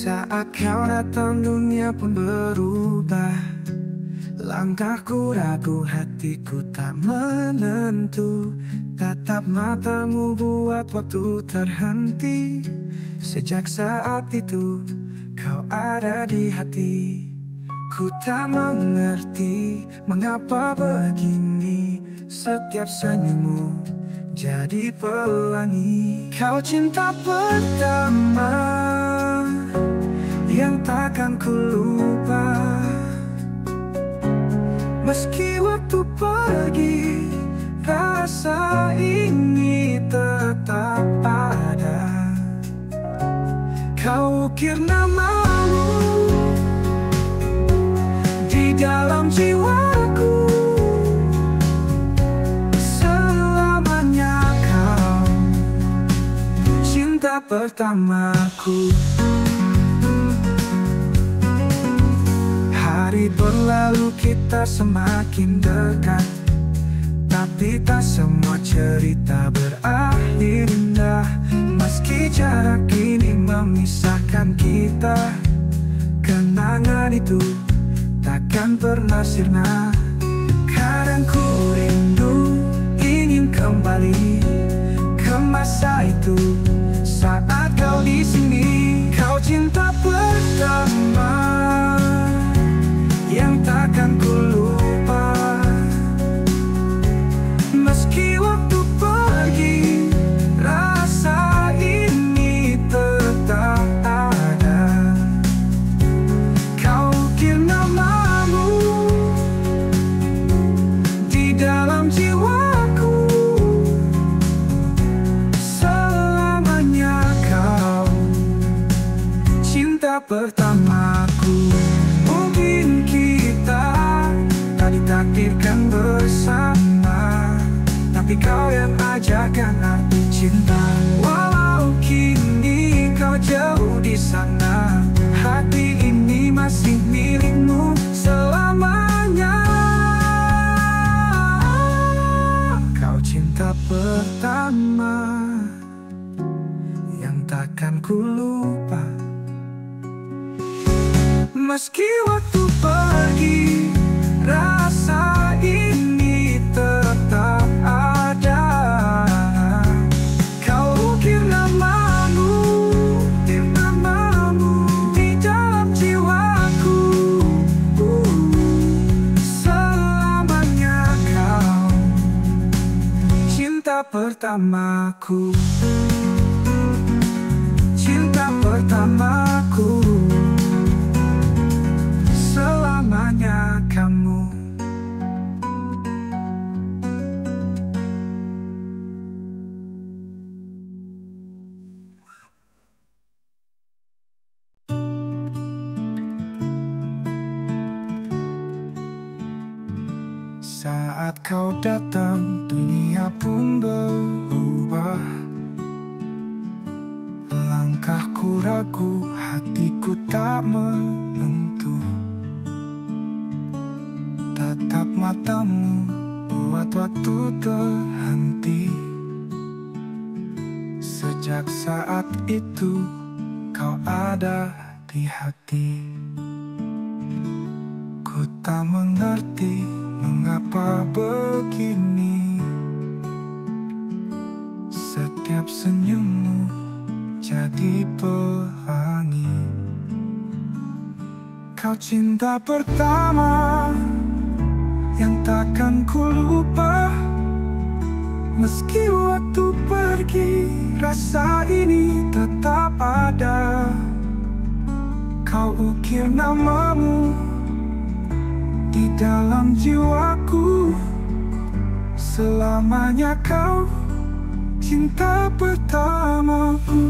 Saat kau datang dunia pun berubah. Langkahku ragu, hatiku tak menentu. Tatap matamu buat waktu terhenti. Sejak saat itu kau ada di hati. Ku tak mengerti mengapa begini. Setiap senyummu jadi pelangi. Kau cinta pertama yang takkan ku lupa. Meski waktu pergi, rasa ini tetap ada. Kau ukir namamu di dalam jiwaku. Selamanya kau cinta pertamaku. Hari berlalu kita semakin dekat, tapi tak semua cerita berakhir indah. Meski jarak ini memisahkan kita, kenangan itu takkan pernah sirna. Kadang ku rindu, ingin kembali ke masa itu. Saat kau di sini, kau cinta pertama yang takkan ku lupa. Meski waktu pergi, rasa ini tetap ada. Kau ukir namamu di dalam jiwaku. Selamanya kau cinta pertamaku. Mungkin kita tak ditakdirkan bersama, tapi kau yang ajarkan arti cinta. Walau kini kau jauh di sana, hati ini masih milikmu selamanya. Kau cinta pertama yang takkan ku lupa. Meski waktu pergi, rasa ini tetap ada. Kau ukir namamu di dalam jiwaku. Selamanya kau cinta pertamaku. Cinta pertamaku. Selamanya kamu. Saat kau datang, dunia pun berubah. Langkahku ragu, hatiku tak menentu. Tatap matamu buat waktu terhenti. Sejak saat itu kau ada di hati. Ku tak mengerti mengapa begini. Setiap senyummu jadi pelangi. Kau cinta pertama yang takkan ku lupa. Meski waktu pergi, rasa ini tetap ada. Kau ukir namamu di dalam jiwaku. Selamanya kau cinta pertamaku.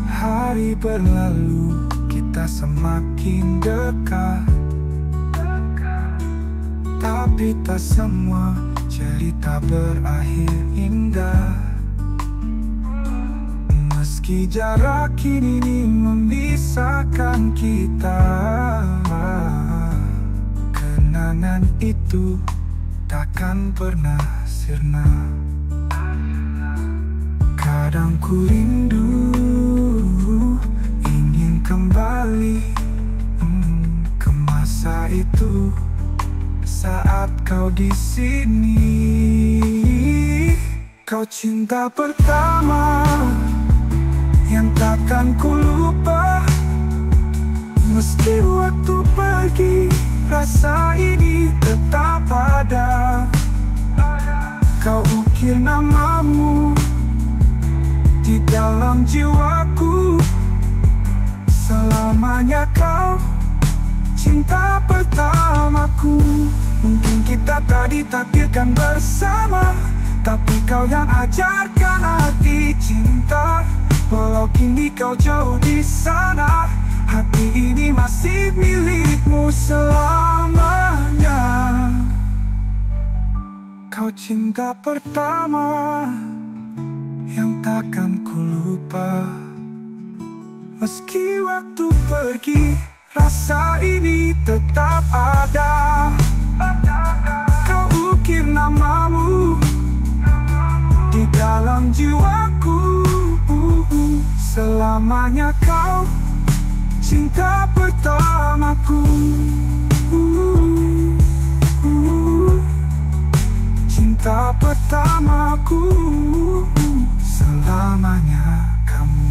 Hari berlalu, kita semakin dekat, tapi tak semua cerita berakhir indah. Meski jarak ini memisahkan kita, kenangan itu takkan pernah sirna. Kadang ku rindu, ingin kembali ke masa itu, saat kau di sini. Kau cinta pertama yang takkan ku lupa. Meski waktu pergi, rasa ini tetap ada. Kau ukir namamu di dalam jiwaku. Selamanya kau cinta pertamaku. Mungkin kita tak ditakdirkan bersama, tapi kau yang ajarkan arti cinta. Walau kini kau jauh di sana, hati ini masih milikmu selamanya. Kau cinta pertama yang takkan ku lupa. Meski waktu pergi, rasa ini tetap ada. Kau ukir namamu di dalam jiwaku. Selamanya kau cinta pertamaku. Cinta pertamaku. Selamanya kamu.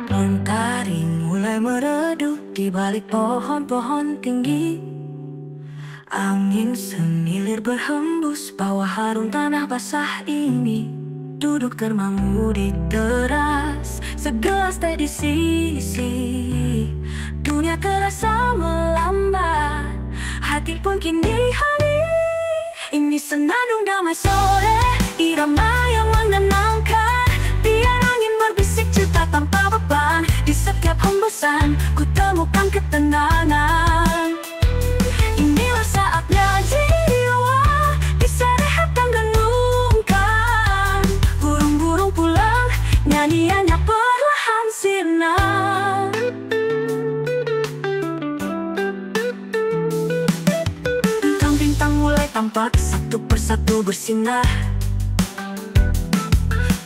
Mentari mulai meredup di balik pohon-pohon tinggi. Angin semilir berhembus bawa harum tanah basah ini. Duduk termangu di teras, segelas teh di sisi. Dunia terasa melambat, hati pun kini hening. Ini senandung damai sore, irama yang menenangkan. Biar angin berbisik cerita tanpa beban. Di setiap hembusan ku temukan ketenangan. Inilah saatnya jiwa bisa rehat dan renungkan. Burung-burung pulang, nyanyiannya perlahan sirna. Bintang-bintang mulai tampak satu persatu bersinar.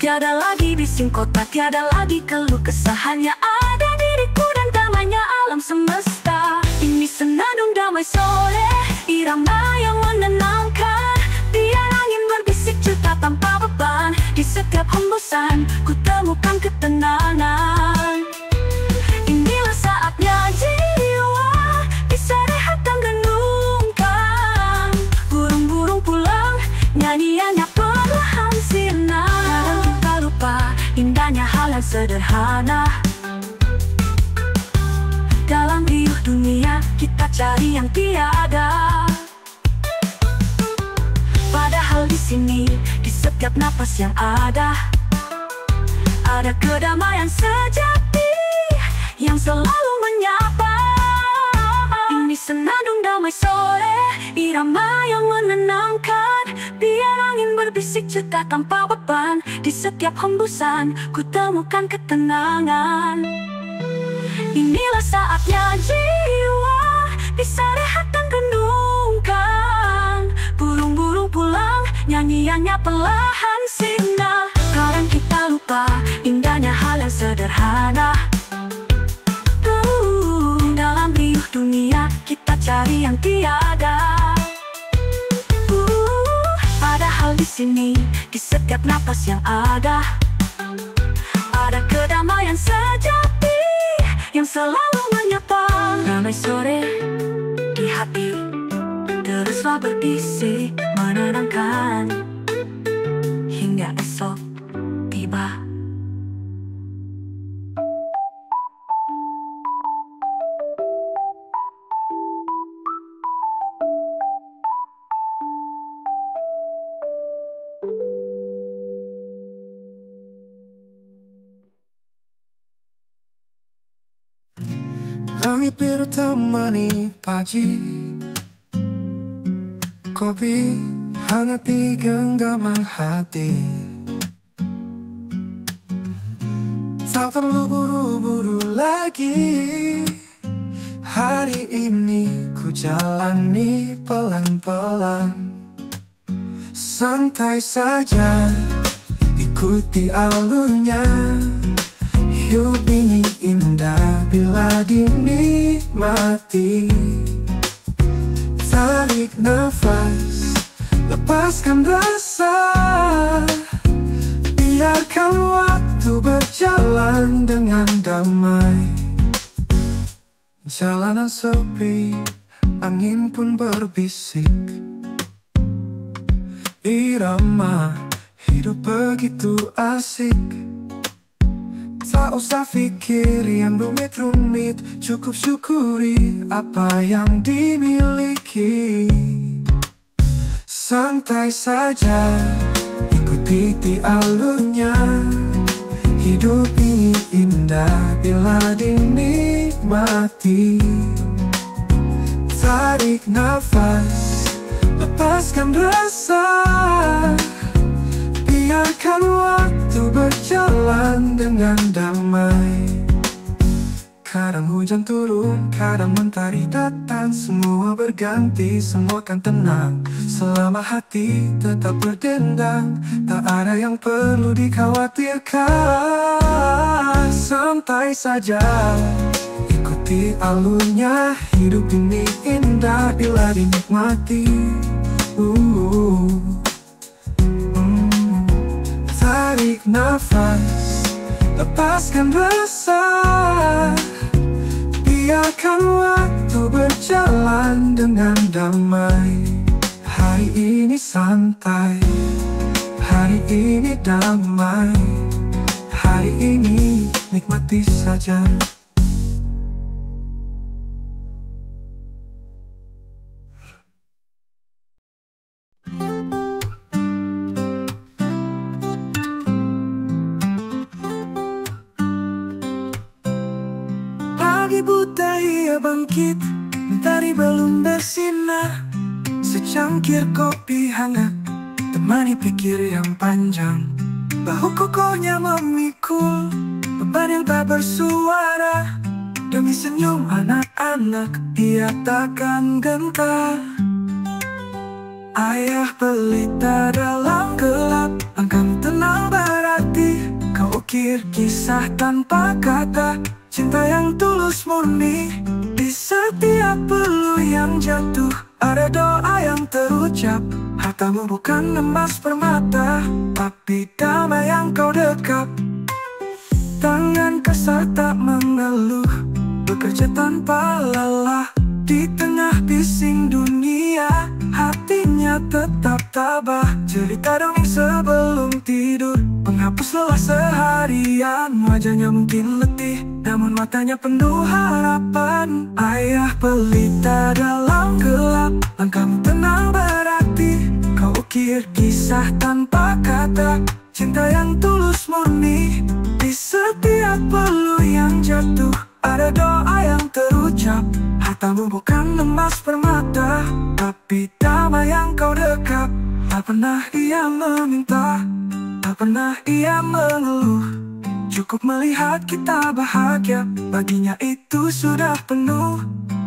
Tiada lagi bising kota, tiada lagi keluh kesah. Hanya ada diriku dan damainya alam semesta. Ini senandung damai sore, irama yang menenangkan. Biar angin berbisik cerita tanpa beban. Di setiap hembusan ku temukan ketenangan. Inilah saatnya jiwa bisa rehat dan renungkan. Burung-burung pulang, nyanyiannya perlahan sirna. Indahnya hal yang sederhana. Dalam riuh dunia kita cari yang tiada. Padahal di sini, di setiap napas yang ada kedamaian sejati yang selalu menyapa. Ini senandung damai sore, irama yang menenangkan. Biar angin berbisik cerita tanpa beban. Di setiap hembusan ku temukan ketenangan. Inilah saatnya jiwa bisa rehat dan renungkan. Burung-burung pulang, nyanyiannya perlahan sirna. Kadang kita lupa indahnya hal yang sederhana. Dalam riuh dunia kita cari yang tiada. Padahal di sini, di setiap napas yang ada kedamaian sejati yang selalu menyapa. Damai sore di hati teruslah berbisik menenangkan hingga esok tiba. Wangi biru temani pagi, kopi hangat di genggaman hati. Tak perlu buru-buru lagi, hari ini ku jalani pelan-pelan. Santai saja, ikuti alurnya. Hidup ini indah bila dinikmati. Tarik nafas, lepaskan rasa. Biarkan waktu berjalan dengan damai. Jalanan sepi, angin pun berbisik. Irama hidup begitu asik. Tak usah pikir yang rumit-rumit, cukup syukuri apa yang dimiliki. Santai saja, ikuti alurnya. Hidup ini indah bila dinikmati. Tarik nafas, lepaskan rasa. Biarkan waktu berjalan dengan damai. Kadang hujan turun, kadang mentari datang. Semua berganti, semua kan tenang selama hati tetap berdendang. Tak ada yang perlu dikhawatirkan. Santai saja, ikuti alurnya. Hidup ini indah bila dinikmati. Tarik nafas, lepaskan rasa. Biarkan waktu berjalan dengan damai. Hari ini santai, hari ini damai. Hari ini nikmati saja. Pagi buta ia bangkit, mentari belum bersinar. Secangkir kopi hangat, temani pikir yang panjang. Bahu kokohnya memikul beban yang tak bersuara. Demi senyum anak-anak, ia takkan gentar. Ayah pelita dalam gelap, langkahmu tenang berarti. Kau ukir kisah tanpa kata, cinta yang tulus murni. Di setiap bulu yang jatuh, ada doa yang terucap. Hartamu bukan emas permata, tapi damai yang kau dekap. Tangan kasar tak mengeluh, bekerja tanpa lelah. Di tengah bising dunia, hatinya tetap tabah. Cerita dongeng sebelum tidur, penghapus lelah seharian. Wajahnya mungkin letih, namun matanya penuh harapan. Ayah pelita dalam gelap, langkahmu tenang berarti. Kau ukir kisah tanpa kata, cinta yang tulus murni. Di setiap bulu yang jatuh, ada doa yang terucap. Hartamu bukan emas permata, tapi damai yang kau dekap. Tak pernah ia meminta, tak pernah ia mengeluh. Cukup melihat kita bahagia, baginya itu sudah penuh.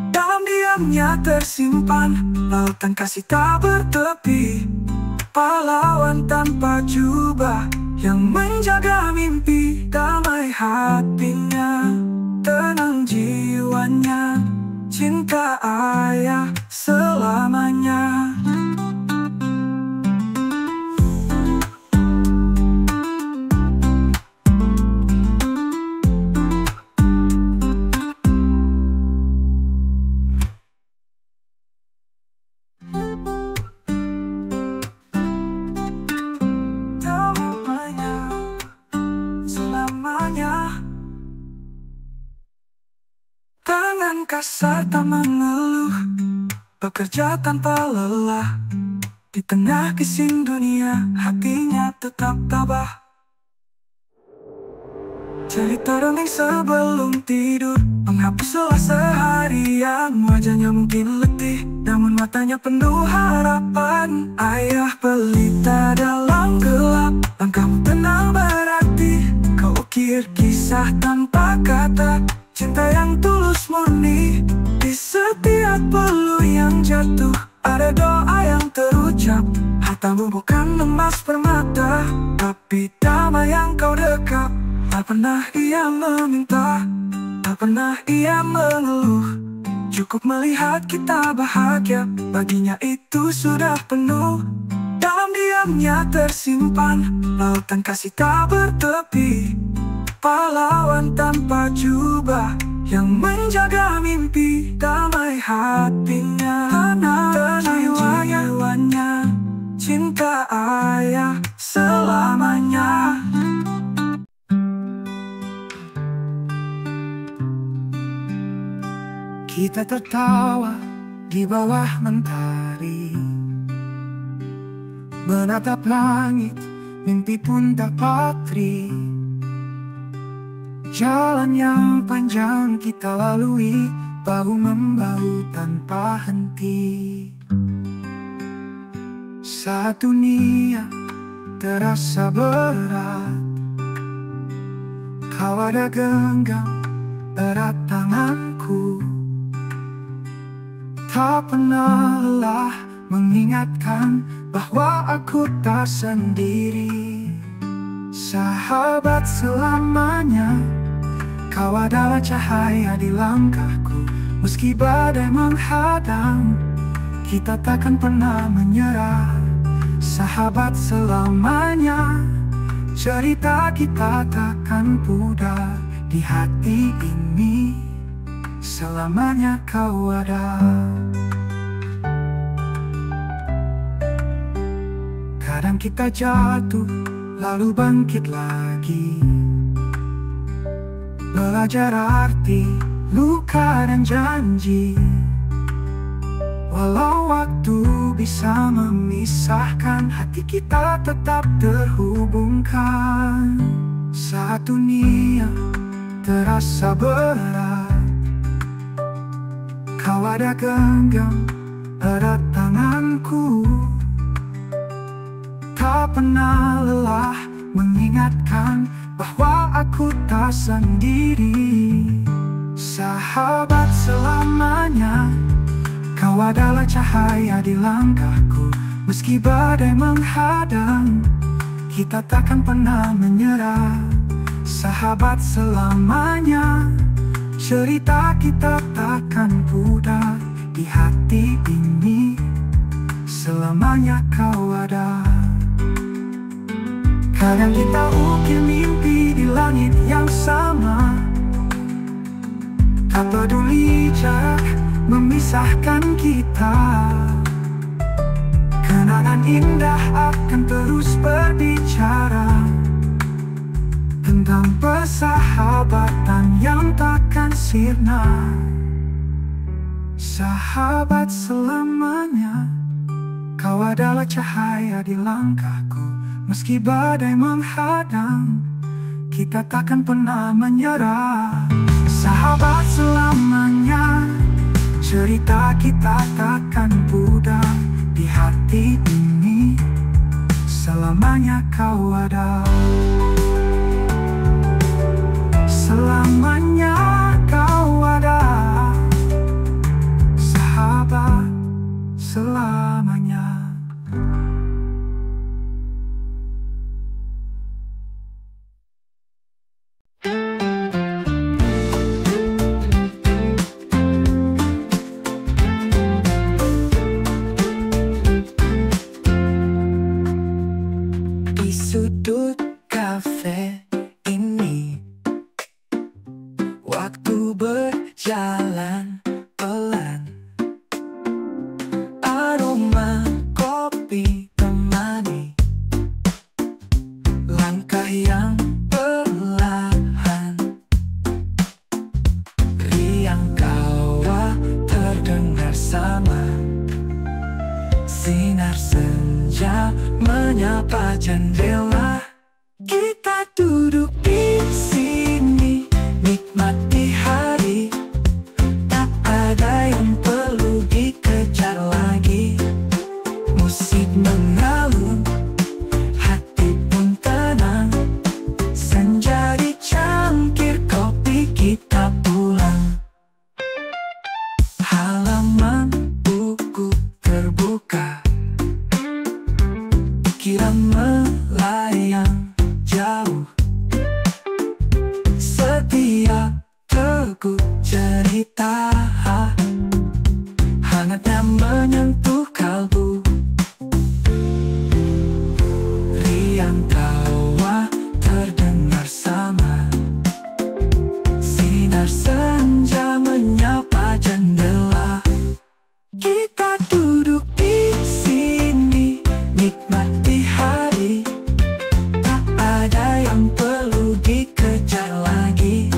Dalam diamnya tersimpan lautan kasih tak bertepi. Pahlawan tanpa jubah yang menjaga mimpi. Damai hatinya, tenang jiwanya, cinta ayah selamanya. Tangan kasar tak mengeluh, bekerja tanpa lelah. Di tengah bising dunia, hatinya tetap tabah. Cerita dongeng sebelum tidur, menghapus lelah seharian. Wajahnya mungkin letih, namun matanya penuh harapan. Ayah pelita dalam gelap, langkahmu tenang berarti. Kau ukir kisah tanpa kata, cinta yang tulus murni. Di setiap peluh yang jatuh, ada doa yang terucap. Hartamu bukan emas permata, tapi damai yang kau dekap. Tak pernah ia meminta, tak pernah ia mengeluh. Cukup melihat kita bahagia, baginya itu sudah penuh. Dalam diamnya tersimpan lautan kasih tak bertepi. Pahlawan tanpa jubah yang menjaga mimpi. Damai hatinya, tenang jiwanya, cinta ayah selamanya. Kita tertawa di bawah mentari, menatap langit, mimpi pun tak patri. Jalan yang panjang kita lalui, bahu-membahu tanpa henti. Saat dunia terasa berat, kau ada genggam erat tanganku. Tak pernah lelah mengingatkan bahwa aku tak sendiri. Sahabat selamanya, kau adalah cahaya di langkahku. Meski badai menghadang, kita takkan pernah menyerah. Sahabat selamanya, cerita kita takkan pudar. Di hati ini selamanya kau ada. Kadang kita jatuh, lalu bangkit lagi. Belajar arti, luka dan janji. Walau waktu bisa memisahkan, hati kita tetap terhubungkan. Saat dunia terasa berat, kau ada genggam erat tanganku. Tak pernah lelah mengingatkan bahwa aku tak sendiri. Sahabat selamanya, kau adalah cahaya di langkahku. Meski badai menghadang, kita takkan pernah menyerah. Sahabat selamanya, cerita kita takkan pudar. Di hati ini selamanya kau ada. Kadang kita ukir mimpi di langit yang sama, tak peduli jarak memisahkan kita. Kenangan indah akan terus berbicara tentang persahabatan yang takkan sirna. Sahabat selamanya, kau adalah cahaya di langkahku. Meski badai menghadang, kita takkan pernah menyerah. Sahabat selamanya, cerita kita takkan pudar. Di hati ini selamanya kau ada. Selamanya kau ada. Sahabat selamanya. Sudut kafe ini, waktu berjalan pelan. Aroma kopi temani langkah yang perlahan. Riang kawah terdengar sama, sinar senja menyapa jendela. Kita duduk di sini jauh. Setiap teguh cerita hangatnya menyentuh kalbu. Riang tawa terdengar sama, sinar senja menyapa jendela. Kita duduk di sini, nikmati hari. Tak ada yang perlu dikejar lagi.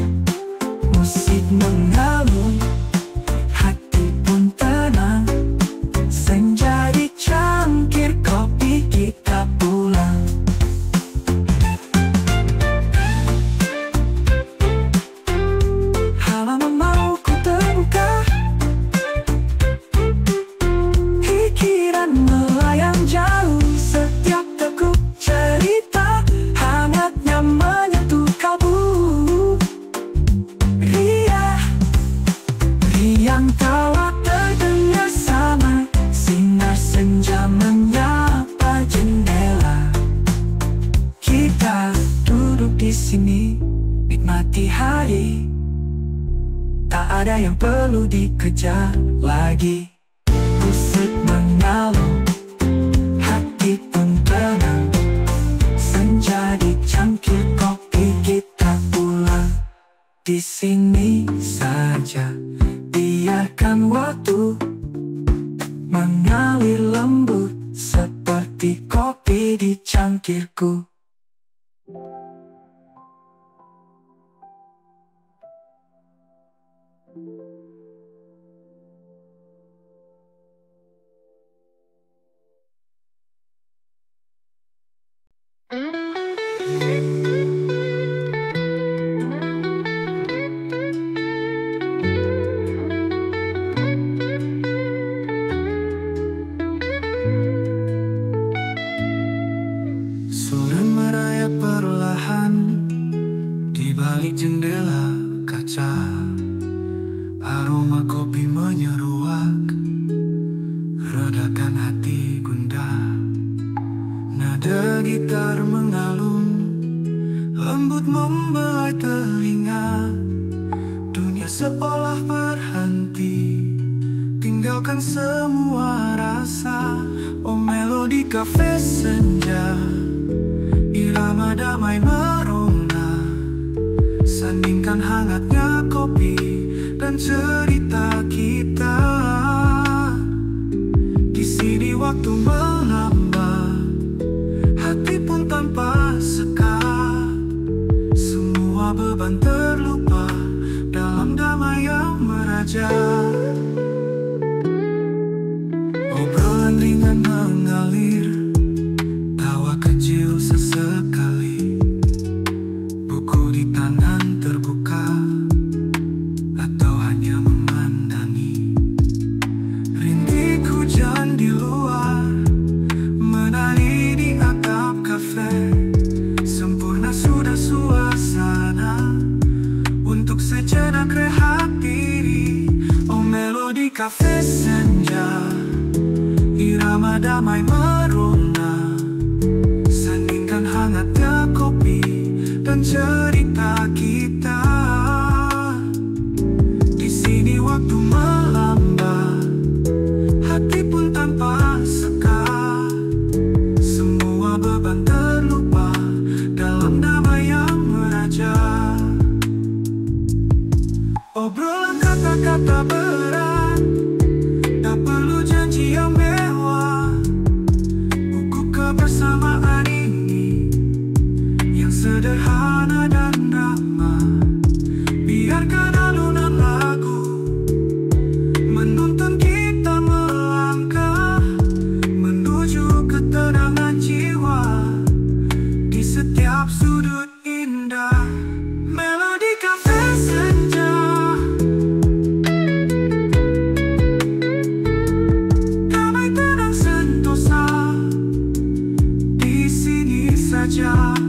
Musik mengalun, hati pun tenang. Senja di cangkir kopi, kita pulang. Halaman mau ku terbuka, pikiran melayang jauh. Setiap teguk cerita hangatnya menyentuh kalbu. Riang tawa terdengar sama, sinar senja menyapa jendela. Kita duduk di sini, nikmati hari. Tak ada yang perlu dikejar lagi. Musik mengalun, hati pun tenang. Senja di cangkir kopi, kita pulang. Di sini saja, biarkan waktu mengalir lembut seperti kopi di cangkirku. Sore merayap perlahan di balik jendela kaca. Aroma kopi menyeruak, redakan hati gundah. Nada gitar mengalun, lembut membelai telinga. Dunia seolah berhenti, tinggalkan semua rasa. Oh, melodi kafe senja, irama damai merona. Sandingkan hangatnya kopi dan cerita kita. Di sini waktu melambat, hati pun tanpa sekat. Semua beban terlupa dalam damai yang meraja. Obrolan ringan mengalir, tawa kecil sesekali. Buku di tangan terbuka, atau hanya memandangi. Rintik hujan di luar menari di atap kafe. Sempurna sudah suasana untuk sejenak rehat diri. Oh, melodi kafe senja, irama damai merona. Sandingkan hangatnya kopi dan cerita kita. Di sini waktu melambat, hati pun tanpa sekat. Semua beban terlupa dalam damai yang meraja. Obrolan kata-kata berat, tak perlu janji yang mewah. Buku kebersamaan ini yang sederhana dan ramah. Biarkan alunan lagu menuntun kita melangkah menuju ketenangan jiwa. Di setiap sudut indah, melodi kafe senja. Damai tenang sentosa, di sini saja.